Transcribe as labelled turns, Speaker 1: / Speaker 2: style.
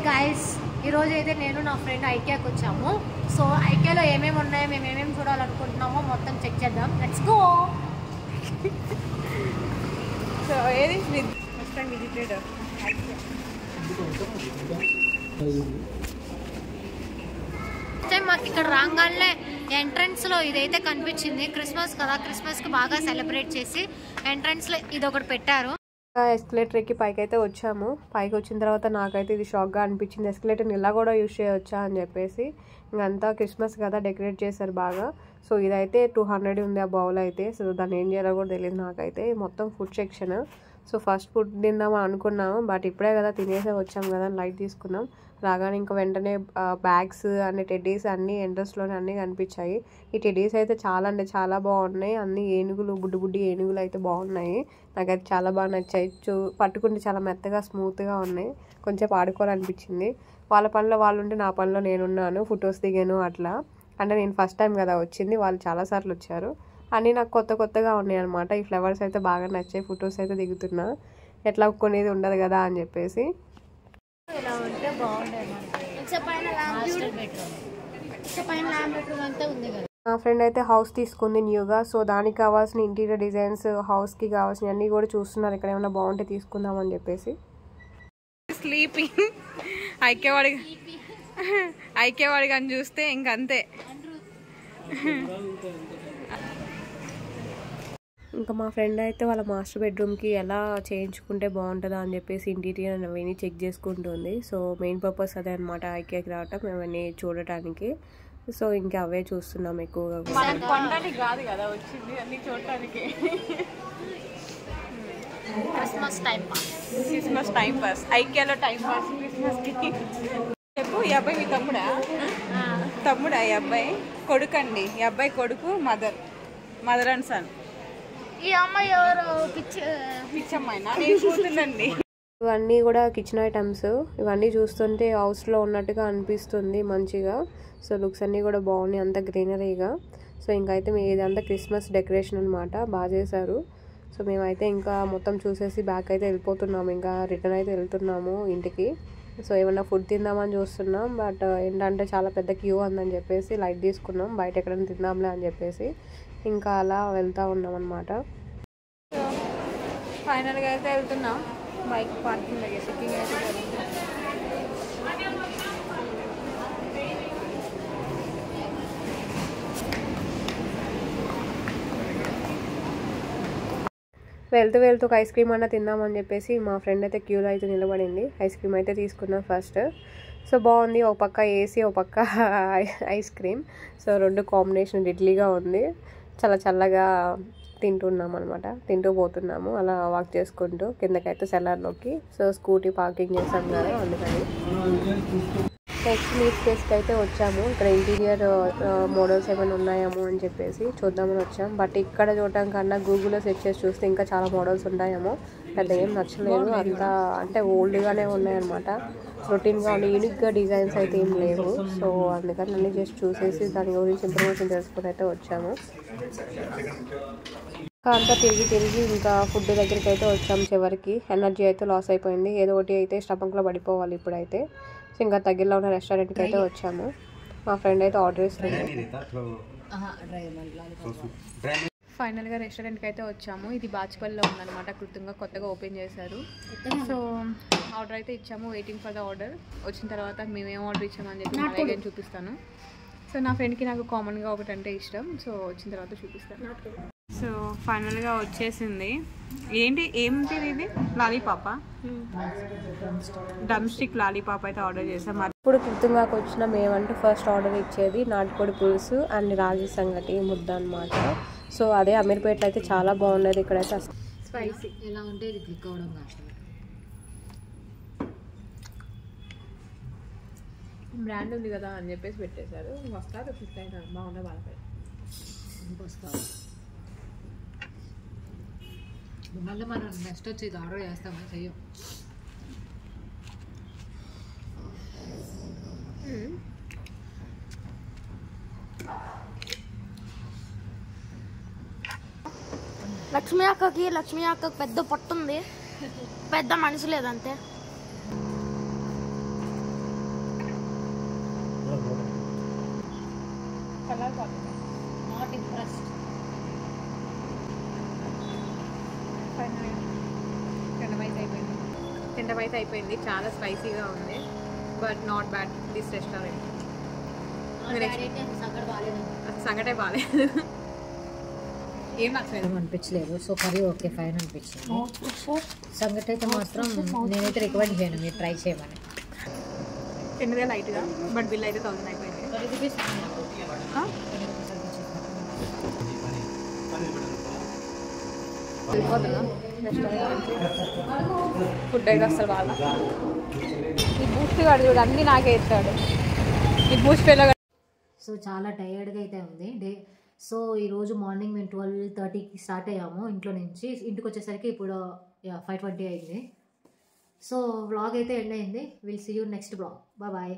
Speaker 1: Guys, ఈరోజు అయితే నేను నా ఫ్రెండ్ ఐకియాకి వచ్చాము. సో ఐకియాలో ఏమేమి ఉన్నాయో మేము ఏమేమి చూడాలనుకుంటున్నామో మొత్తం చెక్ చేద్దాం. Let's go.
Speaker 2: సో ఏది ఫస్ట్ టైం విజిటెడ్
Speaker 1: మాకు ఇక్కడ రాగానే ఎంట్రన్స్ లో ఇదైతే కనిపించింది. క్రిస్మస్ కదా, క్రిస్మస్ కి బాగా సెలబ్రేట్ చేసి ఎంట్రన్స్ లో ఇది ఒకటి పెట్టారు.
Speaker 3: ఎస్కలేటర్ ఎక్కి పైకి అయితే వచ్చాము. పైకి వచ్చిన తర్వాత నాకైతే ఇది షాక్గా అనిపించింది. ఎస్కలేటర్ని ఇలా కూడా యూజ్ చేయవచ్చా అని చెప్పేసి. ఇంకంతా క్రిస్మస్ కదా డెకరేట్ చేశారు బాగా. సో ఇదైతే 200 ఉంది ఆ బౌల్ అయితే. సో దాన్ని ఏం చేయాలో కూడా తెలియదు నాకైతే. మొత్తం food section. So first food తిందామని అనుకున్నాము, బట్ ఇప్పుడే కదా తినేసే వచ్చాము కదా లైట్ తీసుకున్నాం. రాగానే ఇంకా వెంటనే బ్యాగ్స్ అన్ని టెడ్డీస్ అన్నీ ఎంట్రన్స్లోనే అన్నీ కనిపించాయి. ఈ టెడ్డీస్ అయితే చాలా అంటే చాలా బాగున్నాయి. అన్ని ఏనుగులు, బుడ్డి ఏనుగులు అయితే బాగున్నాయి. నాకైతే చాలా బాగా నచ్చాయి. పట్టుకుంటే చాలా మెత్తగా స్మూత్గా ఉన్నాయి. కొంచెం ఆడుకోవాలనిపించింది. వాళ్ళ పనిలో వాళ్ళు ఉంటే నా పనిలో నేనున్నాను. ఫొటోస్ దిగాను అట్లా. అంటే నేను ఫస్ట్ టైం కదా వచ్చింది, వాళ్ళు చాలాసార్లు వచ్చారు. అన్నీ నాకు కొత్తగా ఉన్నాయి అనమాట. ఈ ఫ్లవర్స్ అయితే బాగా నచ్చాయి. ఫొటోస్ అయితే దిగుతున్నా. ఎట్లా కొనేది ఉండదు కదా అని చెప్పేసి. మా ఫ్రెండ్ అయితే హౌస్ తీసుకుంది న్యూగా. సో దానికి కావాల్సిన ఇంటీరియర్ డిజైన్స్, హౌస్కి కావాల్సిన అన్నీ కూడా చూస్తున్నారు. ఇక్కడ ఏమైనా బాగుంటే తీసుకుందాం అని చెప్పేసి.
Speaker 2: స్లీపింగ్ ఐక్యవాడిగా అని చూస్తే ఇంకంతే.
Speaker 3: ఇంకా మా ఫ్రెండ్ అయితే వాళ్ళ మాస్టర్ బెడ్రూమ్కి ఎలా చేయించుకుంటే బాగుంటుందా అని చెప్పేసి ఇంటీరియర్ అవన్నీ చెక్ చేసుకుంటుంది. సో మెయిన్ పర్పస్ అదే అనమాట ఐకియాకి రావటం, అవన్నీ చూడటానికి. సో ఇంకా అవే చూస్తున్నాం ఎక్కువగా.
Speaker 2: కొనడానికి కాదు కదా వచ్చింది, అన్ని చూడటానికి. క్రిస్మస్ టైం పాస్ ఐకియాలో టైం పాస్ క్రిస్మస్కి. చెప్పు, ఈ అబ్బాయి మీ తమ్ముడా ఈ అబ్బాయి కొడుకండి. ఈ అబ్బాయి కొడుకు, మదర్ అండ్ సన్.
Speaker 1: ఈ అమ్మాయి ఎవరు?
Speaker 2: పిచ్చమ్మాయినా? నేను చూస్తుందండి.
Speaker 3: ఇవన్నీ కూడా కిచెన్ ఐటమ్స్. ఇవన్నీ చూస్తుంటే హౌస్లో ఉన్నట్టుగా అనిపిస్తుంది మంచిగా. సో లుక్స్ అన్నీ కూడా బాగున్నాయి, అంత గ్రీనరీగా. సో ఇంకైతే ఇదంతా క్రిస్మస్ డెకరేషన్ అనమాట, బాగా చేశారు. సో మేమైతే ఇంకా మొత్తం చూసేసి బ్యాక్ అయితే వెళ్ళిపోతున్నాము. ఇంకా రిటర్న్ అయితే వెళ్తున్నాము ఇంటికి. సో ఏమన్నా ఫుడ్ తిందామని చూస్తున్నాం, బట్ ఏంటంటే చాలా పెద్ద క్యూ ఉందని చెప్పేసి లైట్ తీసుకున్నాం. బయట ఎక్కడైనా తిందాంలే అని చెప్పేసి ఇంకా అలా వెళ్తూ ఉన్నాం అనమాట.
Speaker 2: ఫైనల్గా అయితే వెళ్తున్నాం. బైక్ పార్కింగ్ దగ్గర సిట్టింగ్ అయితే
Speaker 3: వెళ్తూ ఒక ఐస్ క్రీమ్ అన్నా తిందామని చెప్పేసి మా ఫ్రెండ్ అయితే క్యూలో అయితే నిలబడింది. ఐస్ క్రీమ్ అయితే తీసుకున్నాం ఫస్ట్. సో బాగుంది, ఒక పక్క ఏసీ, ఒక పక్క ఐస్ క్రీమ్. సో రెండు కాంబినేషన్ ఇడ్లీగా ఉంది. చాలా చల్లగా తింటున్నాం అనమాట. తింటూ పోతున్నాము అలా వాక్ చేసుకుంటూ కిందకైతే సెల్లర్లోకి. సో స్కూటీ పార్కింగ్ చేసాం కదా అందుకని. నెక్స్ట్ మీట్ ప్లేస్కి అయితే వచ్చాము. ఇక్కడ ఇంటీరియర్ మోడల్స్ ఏమైనా ఉన్నాయేమో అని చెప్పేసి చూద్దామని వచ్చాం. బట్ ఇక్కడ చూడటం కన్నా గూగుల్లో సెర్చ్ చేసి చూస్తే ఇంకా చాలా మోడల్స్ ఉంటాయేమో. పెద్ద ఏం నచ్చలేదు, అంతా అంటే ఓల్డ్గానే ఉన్నాయన్నమాట. రొటీన్గా ఉండి యూనిక్గా డిజైన్స్ అయితే ఏం లేవు. సో అందుకని అన్నీ జస్ట్ చూసేసి దాని గురించి ఇన్ఫర్మేషన్ తెలుసుకుని అయితే వచ్చాము. అంతా తిరిగి ఇంకా ఫుడ్ దగ్గరికి అయితే వచ్చాము. చివరికి ఎనర్జీ అయితే లాస్ అయిపోయింది. ఏదో ఒకటి అయితే స్టమక్లో పడిపోవాలి ఇప్పుడైతే. సో ఇంకా దగ్గరలో ఉన్న రెస్టారెంట్కి అయితే వచ్చాము. మా ఫ్రెండ్ అయితే ఆర్డర్ ఇస్తుంది.
Speaker 2: ఫైనల్గా రెస్టారెంట్కి అయితే వచ్చాము. ఇది బాచుపల్లిలో ఉందన్నమాట, కొత్తగా ఓపెన్ చేశారు. సో ఆర్డర్ అయితే ఇచ్చాము. Waiting for the order. వచ్చిన తర్వాత మేమేం ఆర్డర్ ఇచ్చామని చెప్పి అలాగే చూపిస్తాను. సో నా ఫ్రెండ్కి నాకు కామన్గా ఒకటి అంటే ఇష్టం. సో వచ్చిన తర్వాత చూపిస్తాను. సో ఫైనల్గా వచ్చేసింది. ఏంటిది ఇది? లాలీపాపా, డమ్ స్టిక్ లాలీపాప్ అయితే ఆర్డర్ చేసాం.
Speaker 3: ఇప్పుడు కృతంగాకి వచ్చిన మేమంటే ఫస్ట్ ఆర్డర్ ఇచ్చేది నాటుకోడి పులుసు అండ్ రాగి సంగటి ముద్ద అనమాట. సో అదే అమీర్పేటలో అయితే చాలా బాగున్నది. ఇక్కడైతే
Speaker 1: స్పైసీ ఎలా ఉంటే ఇది క్లిక్ అవ్వడం కష్టం.
Speaker 2: బ్రాండ్ ఉంది కదా అని చెప్పేసి పెట్టేశారు. వస్తారు క్లిక్ అయినా బాగుండే వాళ్ళపై
Speaker 1: వస్తారు. మళ్ళీ మనం నెక్స్ట్ వచ్చి ఇది ఆర్డర్ చేస్తామని చెయ్యం.
Speaker 4: లక్ష్మీ అక్కకి పెద్ద పొట్టు ఉంది, పెద్ద మనసు లేదంతే.
Speaker 2: కలర్ బాగుంది.
Speaker 1: Not impressed.
Speaker 2: ఫైనల్ తినడం అయితే అయిపోయింది. చాలా స్పైసీగా ఉంది, but not bad this restaurant. సంగటే బాగాలేదు, ఏం నచ్చలేదు
Speaker 1: అనిపించలేదు. సో కర్రీ ఓకే, ఫైన్ అనిపించింది. సంగటి అయితే మాత్రం నేనైతే రికమెండ్ చేయను, మీరు ట్రై చేయమని.
Speaker 2: తిన్నదే లైట్గా, బట్ బిల్ అయితే 1000 అయిపోయింది. వెళ్ళిపోతున్నా ఫుడ్ అయితే అసలు బాగా. ఈ బూస్ట్ కాదు చూడు, అన్నీ నాకే ఇస్తాడు ఈ బూస్ట్ పేలో.
Speaker 1: సో చాలా టైర్డ్గా అయితే ఉంది డే. సో ఈరోజు మార్నింగ్ మేము 12:30కి స్టార్ట్ అయ్యాము ఇంట్లో నుంచి. ఇంటికి వచ్చేసరికి ఇప్పుడు 5:20 అయింది. సో వ్లాగ్ అయితే ఎండ్ అయింది. Will see you next vlog. Bye.